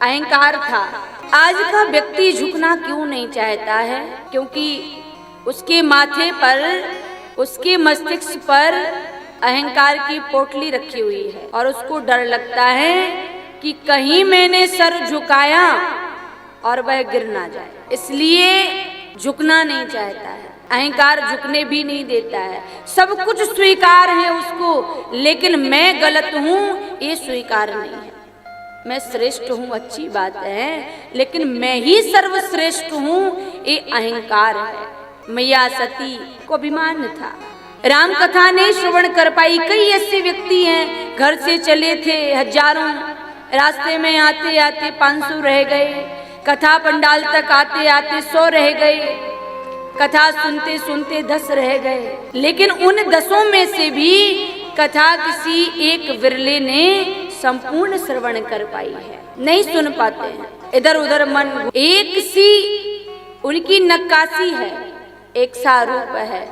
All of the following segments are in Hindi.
अहंकार था। आज का व्यक्ति झुकना क्यों नहीं चाहता है? क्योंकि उसके माथे पर, उसके मस्तिष्क पर अहंकार की पोटली रखी हुई है और उसको डर लगता है कि कहीं मैंने सर झुकाया और वह गिर ना जाए, इसलिए झुकना नहीं चाहता है। अहंकार झुकने भी नहीं देता है। सब कुछ स्वीकार है उसको, लेकिन मैं गलत हूँ ये स्वीकार नहीं है। मैं श्रेष्ठ हूँ अच्छी बात है, लेकिन मैं ही सर्वश्रेष्ठ हूँ ये अहंकार है। मैया सती को अभिमान था। राम कथा नहीं श्रवण कर पाई। कई ऐसे व्यक्ति हैं, घर से चले थे हजारों, रास्ते में आते आते 500 रह गए, कथा पंडाल तक आते आते 100 रह गए, कथा सुनते सुनते 10 रह गए। लेकिन उन 10 में से भी कथा किसी एक विरले ने संपूर्ण श्रवण कर पाई है। नहीं सुन पाते हैं, इधर उधर मन, एक सी उनकी नक्काशी है, एक सा रूप है,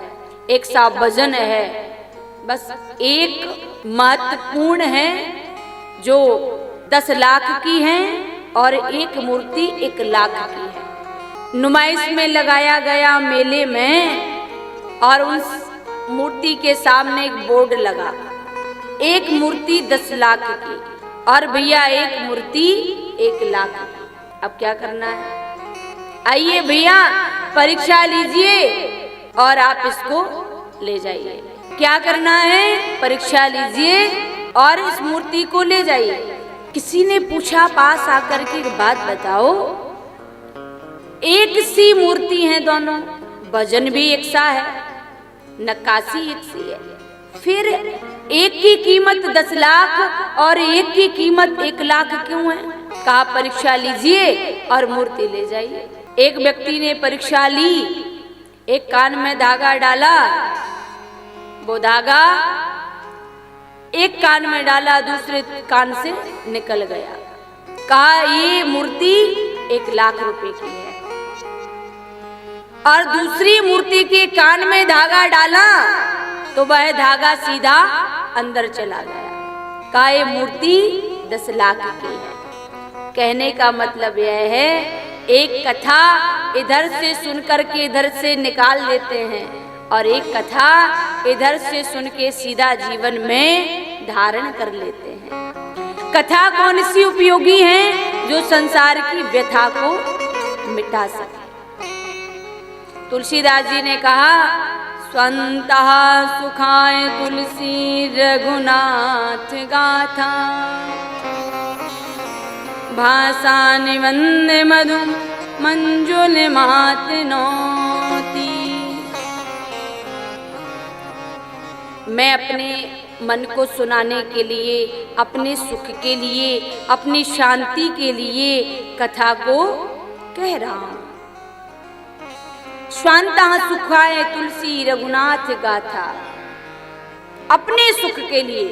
एक सा भजन है। बस एक महत्वपूर्ण है जो 10 लाख की है और एक मूर्ति 1 लाख की है। नुमाइश में लगाया गया मेले में और उस मूर्ति के सामने एक बोर्ड लगा, एक मूर्ति 10 लाख की और भैया एक मूर्ति 1 लाख की। अब क्या करना है? आइए भैया परीक्षा लीजिए और आप इसको ले जाइए। क्या करना है? परीक्षा लीजिए और इस मूर्ति को ले जाइए। किसी ने पूछा पास आकर के, बात बताओ, एक सी मूर्ति है दोनों, वजन भी एक सा है, नक्काशी एक सी है, फिर एक की कीमत 10 लाख और एक की कीमत 1 लाख क्यों है? कहा परीक्षा लीजिए और मूर्ति ले जाइए। एक व्यक्ति ने परीक्षा ली, एक कान में धागा डाला, वो धागा एक कान में डाला, दूसरे कान से निकल गया। कहा ये मूर्ति 1 लाख रुपए की है। और दूसरी मूर्ति के कान में धागा डाला तो वह धागा सीधा अंदर चला गया। कहा ये मूर्ति 10 लाख की है। कहने का मतलब यह है, एक कथा इधर से सुनकर के इधर से निकाल देते हैं और एक कथा इधर से सुन के सीधा जीवन में धारण कर लेते हैं। कथा कौन सी उपयोगी है? जो संसार की व्यथा को मिटा सके। तुलसीदास जी ने कहा, स्वन्तः सुखाय तुलसी रघुनाथ गाथा, भाषा निबंध मधु मंजुल मातनोती। मैं अपने मन को सुनाने के लिए, अपने सुख के लिए, अपनी शांति के लिए कथा को कह रहा हूं। स्वांतः सुखाय तुलसी रघुनाथ गाथा, अपने सुख के लिए,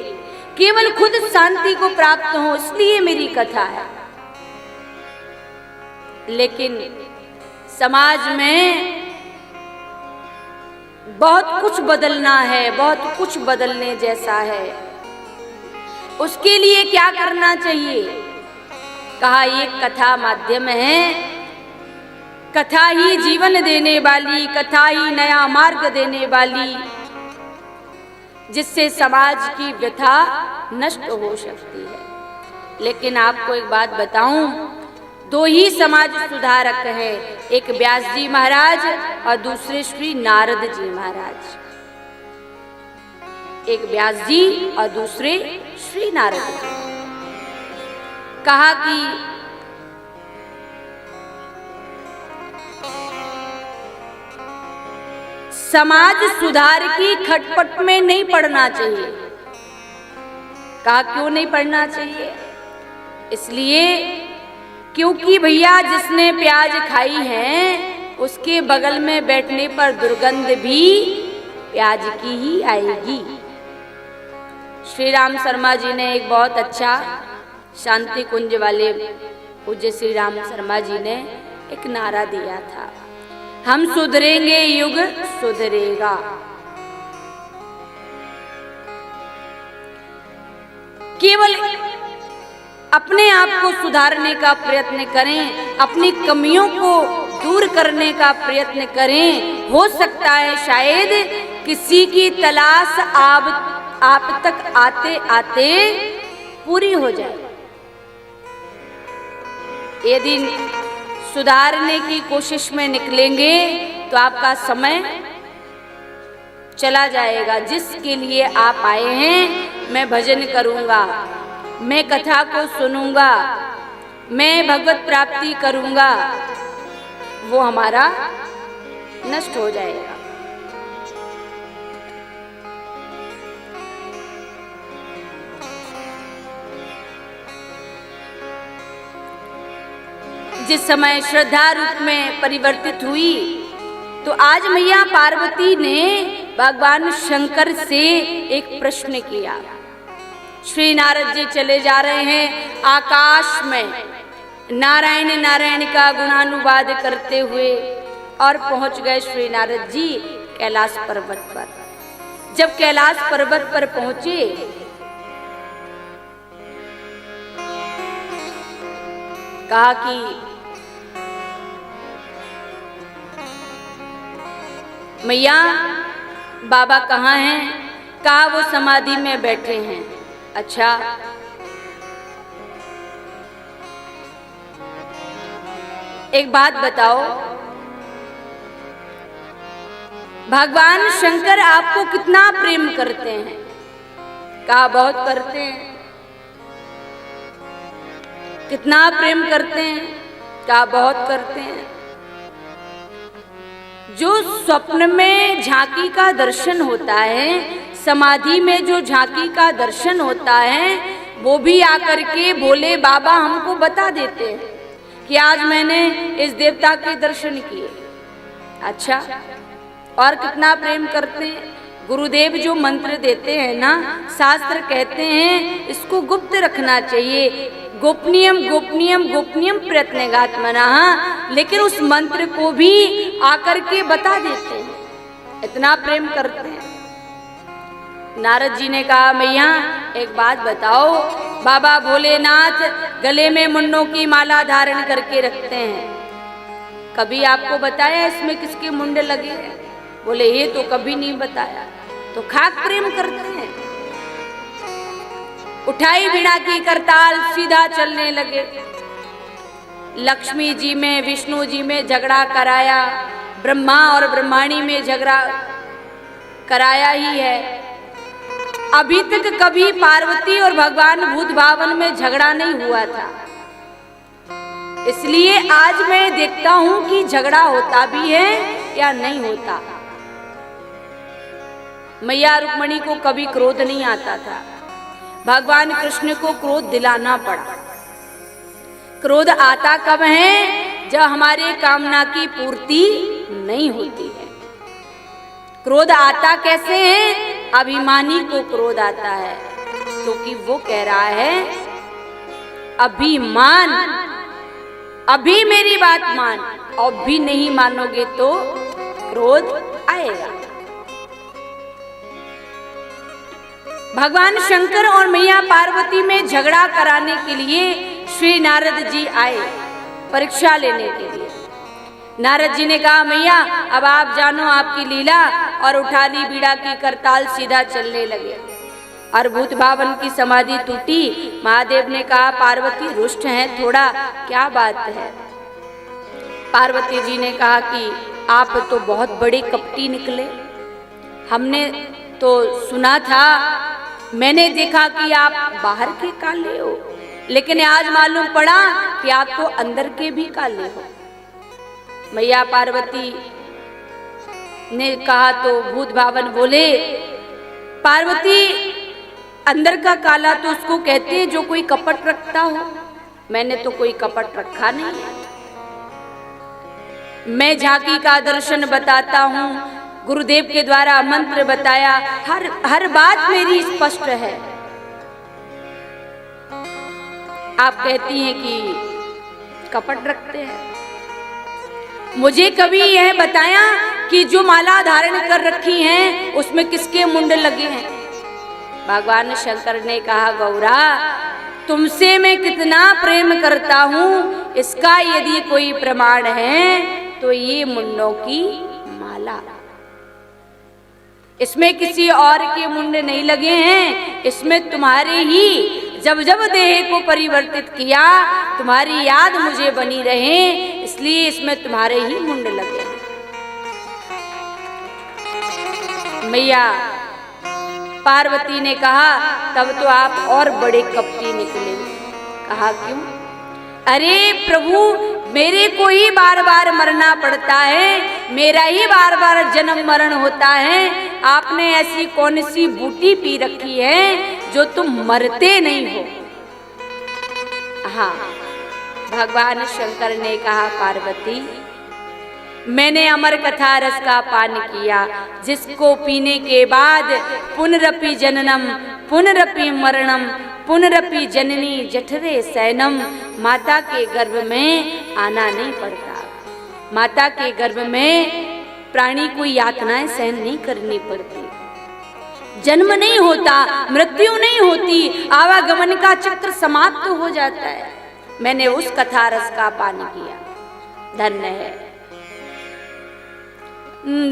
केवल खुद शांति को प्राप्त हो इसलिए मेरी कथा है। लेकिन समाज में बहुत कुछ बदलना है, बहुत कुछ बदलने जैसा है। उसके लिए क्या करना चाहिए? कहा ये कथा माध्यम है, कथा ही जीवन देने वाली, कथा ही नया मार्ग देने वाली, जिससे समाज की व्यथा नष्ट हो सकती है। लेकिन आपको एक बात बताऊं, 2 ही समाज सुधारक हैं, एक व्यास जी महाराज और दूसरे श्री नारद जी महाराज। एक व्यास जी और दूसरे श्री नारद जी। कहा कि समाज सुधार की खटपट में नहीं पड़ना चाहिए। कहा क्यों नहीं पड़ना चाहिए? इसलिए क्योंकि भैया जिसने प्याज खाई है उसके बगल में बैठने पर दुर्गंध भी प्याज की ही आएगी। श्री राम शर्मा जी ने एक बहुत अच्छा, शांति कुंज वाले पूज्य श्री राम शर्मा जी ने एक नारा दिया था, हम सुधरेंगे युग सुधरेगा। केवल अपने आप को सुधारने का प्रयत्न करें, अपनी कमियों को दूर करने का प्रयत्न करें। हो सकता है शायद किसी की तलाश आप तक आते आते पूरी हो जाए। यदि सुधारने की कोशिश में निकलेंगे तो आपका समय चला जाएगा। जिसके लिए आप आए हैं, मैं भजन करूंगा, मैं कथा को सुनूंगा, मैं भगवत प्राप्ति करूंगा, वो हमारा नष्ट हो जाएगा। जिस समय श्रद्धा रूप में परिवर्तित हुई तो आज मैया पार्वती ने भगवान शंकर से एक प्रश्न किया। श्री नारद जी चले जा रहे हैं आकाश में नारायण नारायण का गुणानुवाद करते हुए और पहुंच गए श्री नारद जी कैलाश पर्वत पर। जब कैलाश पर्वत पर पहुंचे कहा कि मैया बाबा कहाँ हैं? कहा वो समाधि में बैठे हैं। अच्छा, एक बात बताओ, भगवान शंकर आपको कितना प्रेम करते हैं? कहा बहुत करते हैं। कितना प्रेम करते हैं? कहा बहुत करते हैं। जो स्वप्न में झांकी का दर्शन होता है, समाधि में जो झांकी का दर्शन होता है, वो भी आकर के भोले बाबा हमको बता देते हैं कि आज मैंने इस देवता के दर्शन किए। अच्छा, और कितना प्रेम करते हैं। गुरुदेव जो मंत्र देते हैं ना, शास्त्र कहते हैं इसको गुप्त रखना चाहिए। गोपनीयम गोपनीयम गोपनीयम प्रयत्नगात्मनः, लेकिन उस मंत्र को भी आकर के बता देते हैं। इतना प्रेम करते हैं। नारद जी ने कहा मैया एक बात बताओ, बाबा भोलेनाथ गले में मुंडों की माला धारण करके रखते हैं, कभी आपको बताया इसमें किसके मुंडे लगे हैं? बोले ये तो कभी नहीं बताया। तो खाक प्रेम करते हैं। उठाई वीणा की करताल, सीधा चलने लगे। लक्ष्मी जी में विष्णु जी में झगड़ा कराया, ब्रह्मा और ब्रह्माणी में झगड़ा कराया ही है। अभी तक कभी पार्वती और भगवान भूत भावन में झगड़ा नहीं हुआ था। इसलिए आज मैं देखता हूं कि झगड़ा होता भी है या नहीं होता। मैया रुक्मणी को कभी क्रोध नहीं आता था। भगवान कृष्ण को क्रोध दिलाना पड़ा। क्रोध आता कब है? जब हमारे कामना की पूर्ति नहीं होती है। क्रोध आता कैसे है? अभिमानी को क्रोध आता है, क्योंकि वो कह रहा है अभिमान, अभी मेरी बात मान, और भी नहीं मानोगे तो क्रोध आएगा। भगवान शंकर और मैया पार्वती में झगड़ा कराने के लिए श्री नारद जी आए, परीक्षा लेने के लिए। नारद जी ने कहा मैया अब आप जानो आपकी लीला, और उठा ली बीड़ा की करताल, सीधा चलने लगे। और भूत भावन की समाधि टूटी। महादेव ने कहा पार्वती रुष्ट हैं थोड़ा, क्या बात है? पार्वती जी ने कहा कि आप तो बहुत बड़े कपटी निकले। हमने तो सुना था, मैंने देखा कि आप बाहर के काले हो, लेकिन आज मालूम पड़ा कि आप तो अंदर के भी काले हो। मैया पार्वती ने कहा तो भूत भावन बोले पार्वती अंदर का काला तो उसको कहते हैं जो कोई कपट रखता हो, मैंने तो कोई कपट रखा नहीं है। मैं झांकी का दर्शन बताता हूँ, गुरुदेव के द्वारा मंत्र बताया, हर बात मेरी स्पष्ट है। आप कहती हैं कि कपट रखते हैं। मुझे कभी यह बताया कि जो माला धारण कर रखी हैं उसमें किसके मुंड लगे हैं? भगवान शंकर ने कहा गौरा तुमसे मैं कितना प्रेम करता हूँ इसका यदि कोई प्रमाण है तो ये मुंडों की माला। इसमें किसी और के मुंड नहीं लगे हैं, इसमें तुम्हारे ही जब जब देह को परिवर्तित किया तुम्हारी याद मुझे बनी रहे, इसलिए इसमें तुम्हारे ही मुंड लगे हैं। मैया पार्वती ने कहा तब तो आप और बड़े कपटी निकले। कहा क्यों? अरे प्रभु मेरे को ही बार बार मरना पड़ता है, मेरा ही बार बार जन्म मरण होता है, आपने ऐसी कौन सी बूटी पी रखी है जो तुम मरते नहीं हो? हाँ, भगवान शंकर ने कहा पार्वती मैंने अमर कथा रस का पान किया, जिसको पीने के बाद पुनरपि जननम पुनरपि मरणम पुनरपि जननी जठरे सैनम, माता के गर्भ में आना नहीं पड़ता। माता के गर्भ में प्राणी को यातनाएं सहन नहीं करनी पड़ती, जन्म नहीं होता, मृत्यु नहीं होती, आवागमन का चक्र समाप्त हो जाता है। मैंने उस कथा रस का पान किया, धन्य है।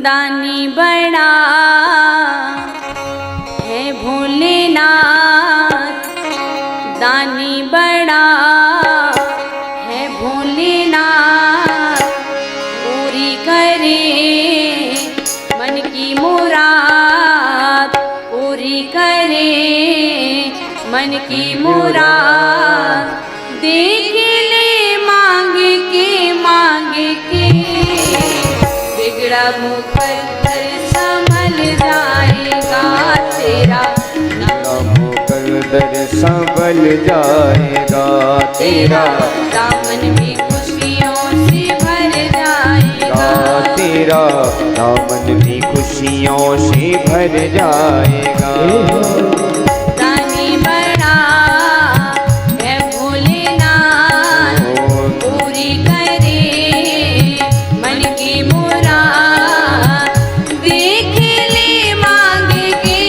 दानी बड़ा है भोलेनाथ, दानी बड़ा है भोलेनाथ, पूरी करे मन की मुराद, पूरी करे मन की मुराद, देख ले मांग के बिगड़ा मुकद्दर संभल जाएगा तेरा, मुकद्दर संभल जाएगा तेरा, दामन भी खुशियों से भर जाएगा तेरा, दामन भी खुशियों से भर जाएगा। दानी बड़ा है भोलेनाथ, पूरी करे मन की मुराद, देख ले मांग के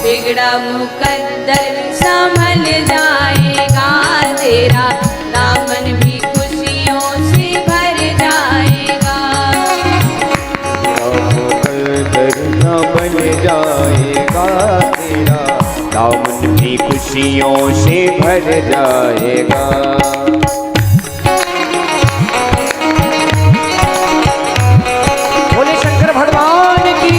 बिगड़ा मुकद्दर संभल जाएगा तेरा, दामन भी खुशियों से भर जाएगा। मुकद्दर संभल जाएगा तेरा, दामन भी खुशियों से भर जाएगा। बोले शंकर भगवान की।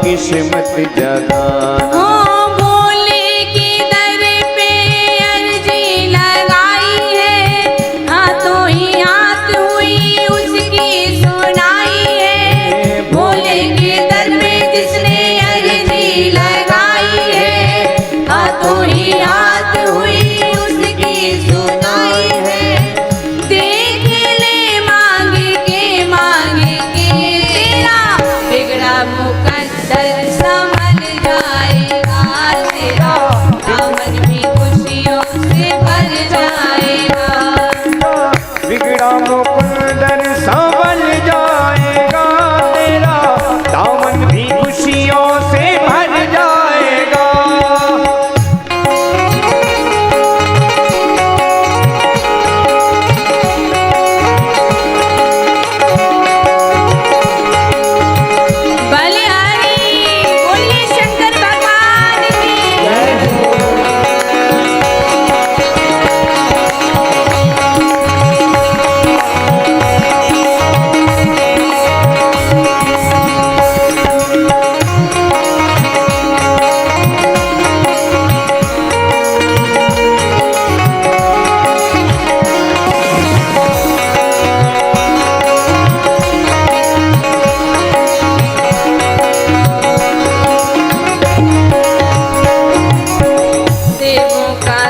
किस्मत जगाना, भोले के दर पे अर्जी लगाई है, हाथों ही हाथ हुई उसकी सुनाई है। भोले के दर में जिसने अर्जी लगाई है, हाथों ही हाथ हुई उसकी सुनाई है। देख ले मांग के तेरा बिगड़ा मुकद्दर संभल जाएगा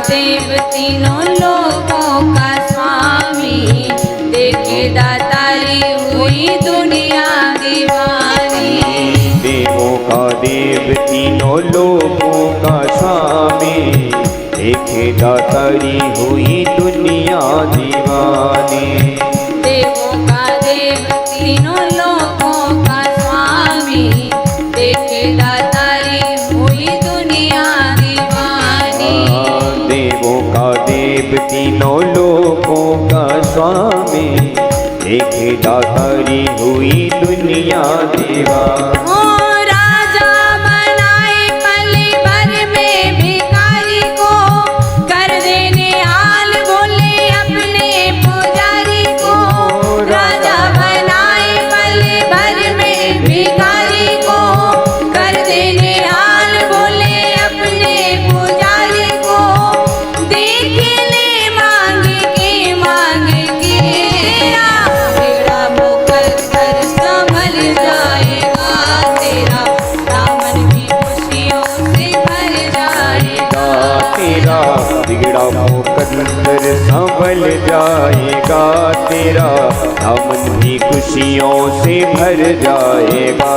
देव तीनों लोकों का स्वामी, देखे दातारी हुई दुनिया दीवानी। देवों का देव तीनों लोकों का स्वामी, देखे दातारी हुई दुनिया दीवानी। देवों का देव तीनों लोकों का स्वामी, देखे दातारी हुई दुनिया दीवानी। देवों का देव तीनों लोकों का स्वामी, देखे दातारी हुई दुनिया दीवानी। ओ राजा बनाए पल भर में भिखारी को, कर देने हाल बोले अपने पुजारी को। राजा बनाए पल भर में भिखारी को, कर देने हाल बोले अपने पुजारी को। देख ले मांग के तेरा, तेरा मुकद्दर संभल जाएगा तेरा, दामन भी खुशियों से भर जाएगा तेरा बिगड़ा मुकद्दर संभल जाएगा तेरा, दामन भी खुशियों से भर जाएगा।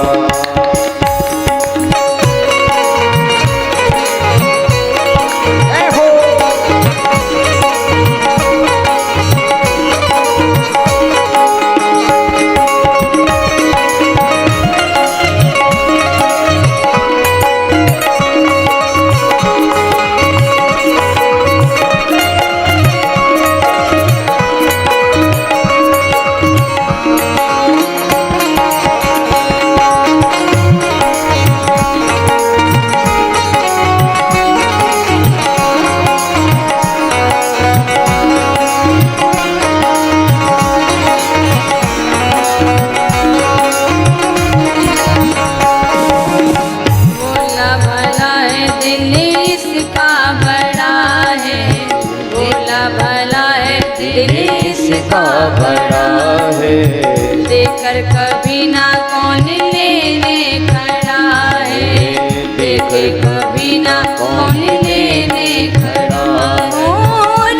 भोला भला है दिल इसका बड़ा है, भोला भला है दिल इसका बड़ा है देखकर कभी ना कौन लेने खड़ा है, देखे कभी ना कौन लेने खड़ा है। ओ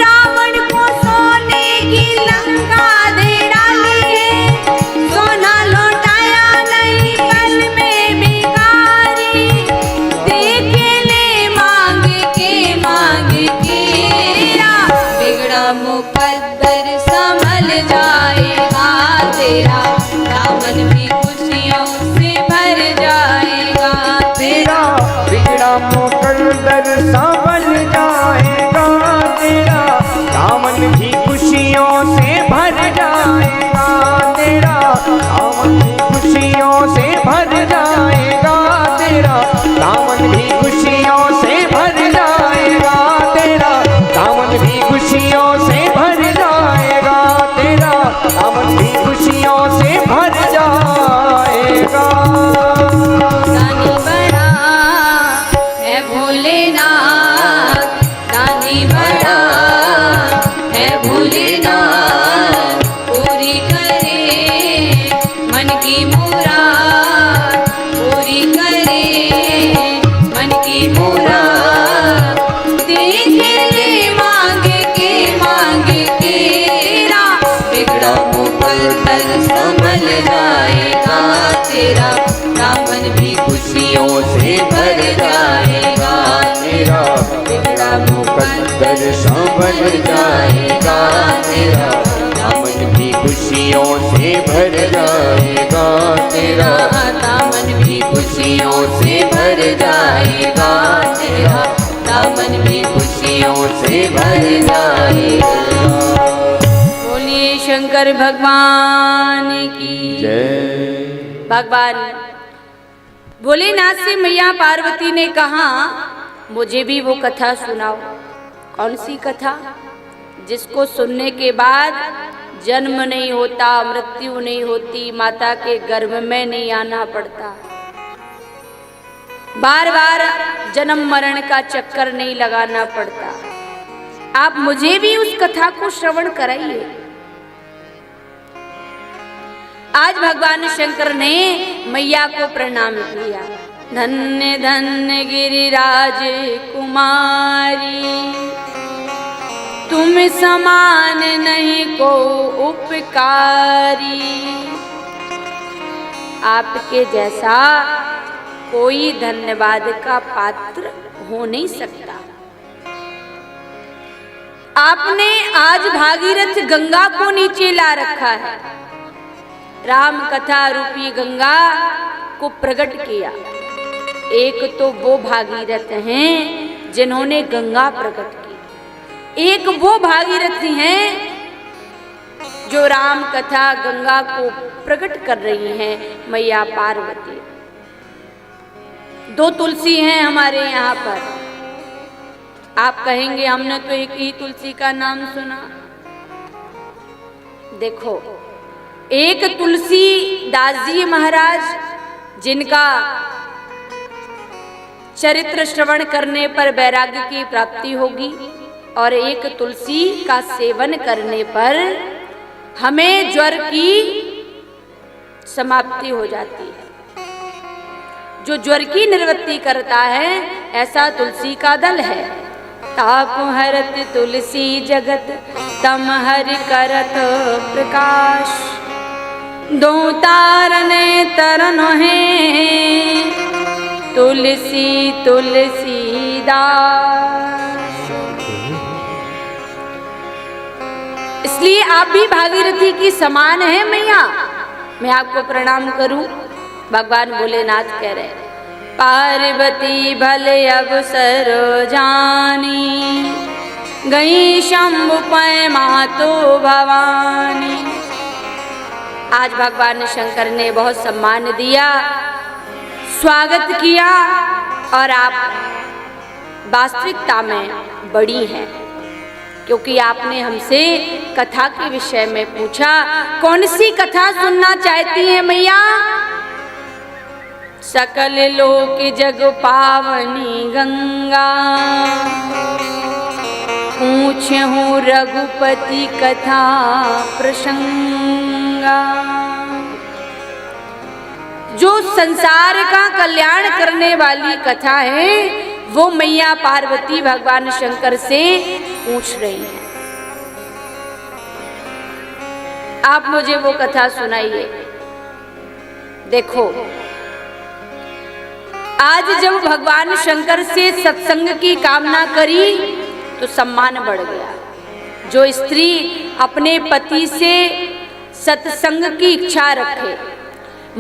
रावण को सोने की लंका दे डाली है, सोना लौटाया नहीं पल में भिखारी। देखे ले मांग के तेरा, बिगड़ा मुकद्दर संभल जाएगा तेरा, दामन भी खुशियों से भर जाएगा तेरा। बिगड़ा मुकद्दर संभल जाएगा तेरा, दामन भी खुशियों से भर जाएगा तेरा, दामन भी खुशियों से भर जाएगा तेरा, दामन भी खुशियों से भर जाएगा तेरा, दामन भी खुशियों से भर जाएगा तेरा, दामन भी खुशियों से भर जाएगा। दानी बड़ा है भोलेनाथ, दानी बड़ा है भोलेनाथ, पूरी करे मन की मुराद, पूरी करे मन की मुराद। देख ले मांग के तेरा, बिगड़ा मुकद्दर संभल जाएगा तेरा, दामन भी खुशियों से भर जाएगा तेरा, बिगड़ा मुकद्दर संभल जाएगा तेरा, दामन भी खुशियों से भर जाएगा तेरा, दामन भी खुशियों से भर जाएगा तेरा, दामन भी खुशियों से भर जाएगा। बोलिए शंकर भगवान की जय। भगवान भोलेनाथ से मैया पार्वती ने कहा, मुझे भी वो कथा सुनाओ। कौन सी कथा? जिसको सुनने के बाद जन्म नहीं होता, मृत्यु नहीं होती, माता के गर्भ में नहीं आना पड़ता, बार बार जन्म मरण का चक्कर नहीं लगाना पड़ता। आप मुझे भी उस कथा को श्रवण कराइए। आज भगवान शंकर ने मैया को प्रणाम किया। धन्य धन्य गिरिराज कुमारी, तुम समान नहीं को उपकारी। आपके जैसा कोई धन्यवाद का पात्र हो नहीं सकता। आपने आज भागीरथ गंगा को नीचे ला रखा है, राम कथा रूपी गंगा को प्रकट किया। एक तो वो भागीरथ हैं जिन्होंने गंगा प्रकट की, एक वो भागीरथ हैं जो राम कथा गंगा को प्रकट कर रही हैं मैया पार्वती। दो तुलसी हैं हमारे यहाँ पर। आप कहेंगे हमने तो एक ही तुलसी का नाम सुना। देखो, एक तुलसी दास जी महाराज जिनका चरित्र श्रवण करने पर वैराग्य की प्राप्ति होगी, और एक तुलसी का सेवन करने पर हमें ज्वर की समाप्ति हो जाती है। जो ज्वर की निवृत्ति करता है ऐसा तुलसी का दल है। ताप हरत तुलसी जगत तम हरि करत प्रकाश, दो तारन तरन है तुलसी तुलसी दास। इसलिए आप भी भागीरथी की समान है मैया। मैं आपको प्रणाम करूं। भगवान भोलेनाथ कह रहे, पार्वती भले अवसर जानी, गई शंभु पै मातो भवानी। आज भगवान शंकर ने बहुत सम्मान दिया, स्वागत किया, और आप वास्तविकता में बड़ी हैं, क्योंकि आपने हमसे कथा के विषय में पूछा। कौन सी कथा सुनना चाहती हैं मैया? सकल लोक जग पावनी गंगा, पूछहूँ रघुपति कथा प्रसंगा। जो संसार का कल्याण करने वाली कथा है वो मैया पार्वती भगवान शंकर से पूछ रही हैं। आप मुझे वो कथा सुनाइए। देखो, आज जब भगवान शंकर से सत्संग की कामना करी तो सम्मान बढ़ गया। जो स्त्री अपने पति से सत्संग की इच्छा रखे,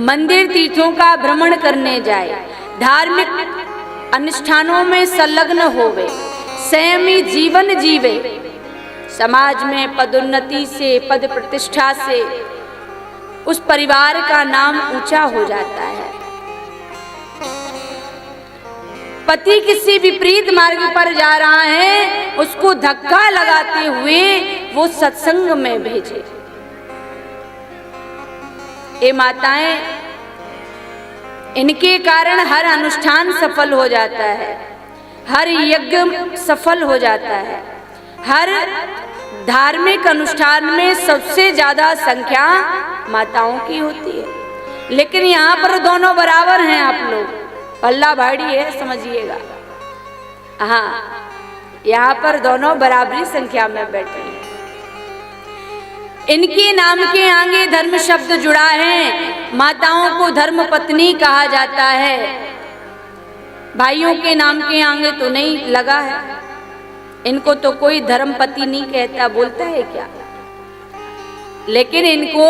मंदिर तीर्थों का भ्रमण करने जाए, धार्मिक अनुष्ठानों में संलग्न होवे, संयमी जीवन जीवे, समाज में पदोन्नति से, पद प्रतिष्ठा से उस परिवार का नाम ऊंचा हो जाता है। पति किसी विपरीत मार्ग पर जा रहा है, उसको धक्का लगाते हुए वो सत्संग में भेजे। ये माताएं, इनके कारण हर अनुष्ठान सफल हो जाता है, हर यज्ञ सफल हो जाता है, हर धार्मिक अनुष्ठान में सबसे ज्यादा संख्या माताओं की होती है। लेकिन यहाँ पर दोनों बराबर हैं। आप लोग पल्ला भारी है, समझिएगा। हाँ, यहाँ पर दोनों बराबरी संख्या में बैठे हैं। इनके नाम के आगे धर्म शब्द जुड़ा है। माताओं को धर्म पत्नी कहा जाता है, भाइयों के नाम के आगे तो नहीं लगा है। इनको तो कोई धर्म पति नहीं कहता, बोलता है क्या? लेकिन इनको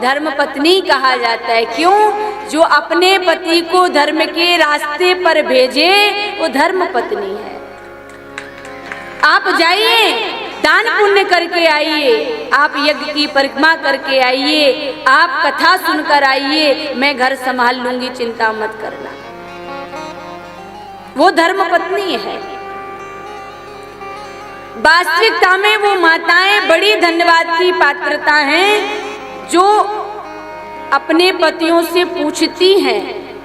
धर्म पत्नी कहा जाता है। क्यों? जो अपने पति को धर्म के रास्ते पर भेजे वो धर्म पत्नी है। आप जाइए, दान पुण्य करके आइए, आप यज्ञ की परिक्रमा करके आइए, आप कथा सुनकर आइए, मैं घर संभाल लूंगी, चिंता मत करना। वो धर्म पत्नी है। वास्तविकता में वो माताएं बड़ी धन्यवाद की पात्रता हैं जो अपने पतियों से पूछती हैं,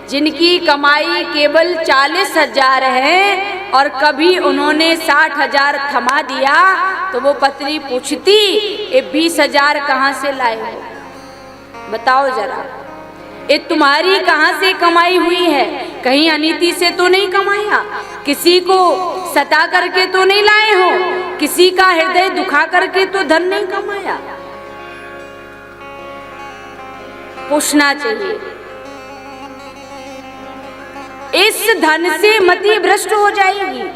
जिनकी कमाई केवल 40,000 है और कभी उन्होंने 60,000 थमा दिया तो वो पत्नी पूछती, ये 20,000 कहाँ से लाए हो? बताओ जरा, ये तुम्हारी कहाँ से कमाई हुई है? कहीं अनीति से तो नहीं कमाया, किसी को सता करके तो नहीं लाए हो, किसी का हृदय दुखा करके तो धन नहीं कमाया। पूछना चाहिए। इस धन से मति भ्रष्ट हो जाएगी।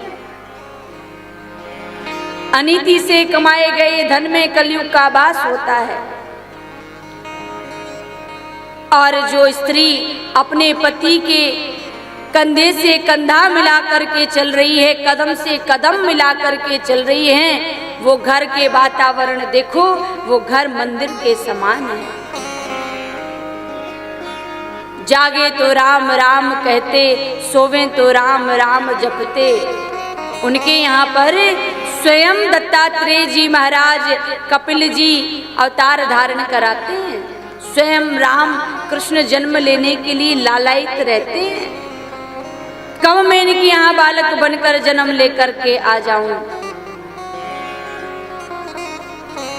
अनीति से कमाए गए धन में कलयुग का वास होता है। और जो स्त्री अपने पति के कंधे से कंधा मिला करके चल रही है, कदम से कदम मिला करके चल रही है, वो घर के वातावरण देखो, वो घर मंदिर के समान है। जागे तो राम राम कहते, सोवे तो राम राम जपते। उनके यहाँ पर स्वयं दत्तात्रेय जी महाराज कपिल जी अवतार धारण कराते हैं। स्वयं राम कृष्ण जन्म लेने के लिए लालायित रहते हैं। कब मैं इनके यहाँ बालक बनकर जन्म लेकर के आ जाऊं।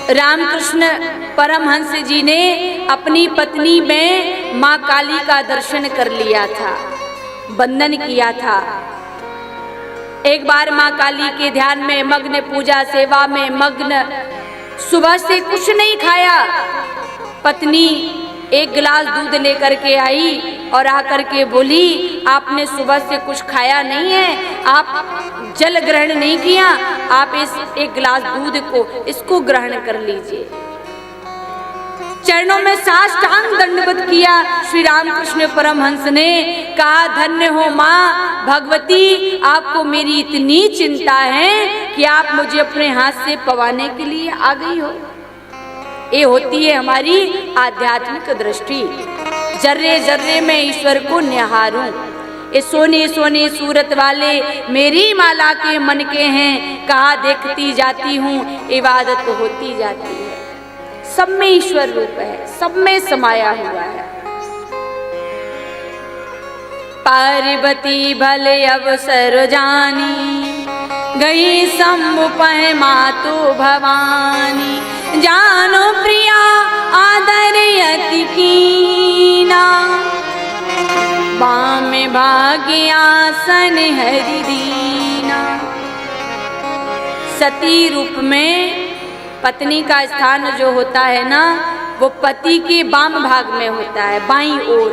रामकृष्ण परमहंस जी ने अपनी पत्नी में माँ काली का दर्शन कर लिया था, वंदन किया था। एक बार माँ काली के ध्यान में मग्न, पूजा सेवा में मग्न, सुबह से कुछ नहीं खाया। पत्नी एक गिलास दूध लेकर के आई और आकर के बोली, आपने सुबह से कुछ खाया नहीं है, आप जल ग्रहण नहीं किया, आप इस एक गिलास दूध को इसको ग्रहण कर लीजिए। चरणों में साष्टांग दंडवत किया। श्री रामकृष्ण परमहंस ने कहा, धन्य हो माँ भगवती, आपको मेरी इतनी चिंता है कि आप मुझे अपने हाथ से पवाने के लिए आ गई हो। ये होती है हमारी आध्यात्मिक दृष्टि। जर्रे जर्रे में ईश्वर को निहारूं। ये सोने सोने सूरत वाले मेरी माला के मन के हैं, कहाँ देखती जाती हूँ इबादत होती जाती है। सब में ईश्वर रूप है, सब में समाया हुआ है। पार्वती भले अवसर जानी, गई शंभु पह मातु भवानी। जानो प्रिया आदर यति कीना, बाम भाग्यासन हरि दीना। सती रूप में पत्नी का स्थान जो होता है ना, वो पति के वाम भाग में होता है, बाईं ओर।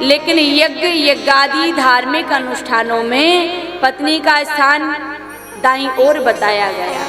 लेकिन यज्ञ यज्ञादि धार्मिक अनुष्ठानों में पत्नी का स्थान दाईं ओर बताया गया।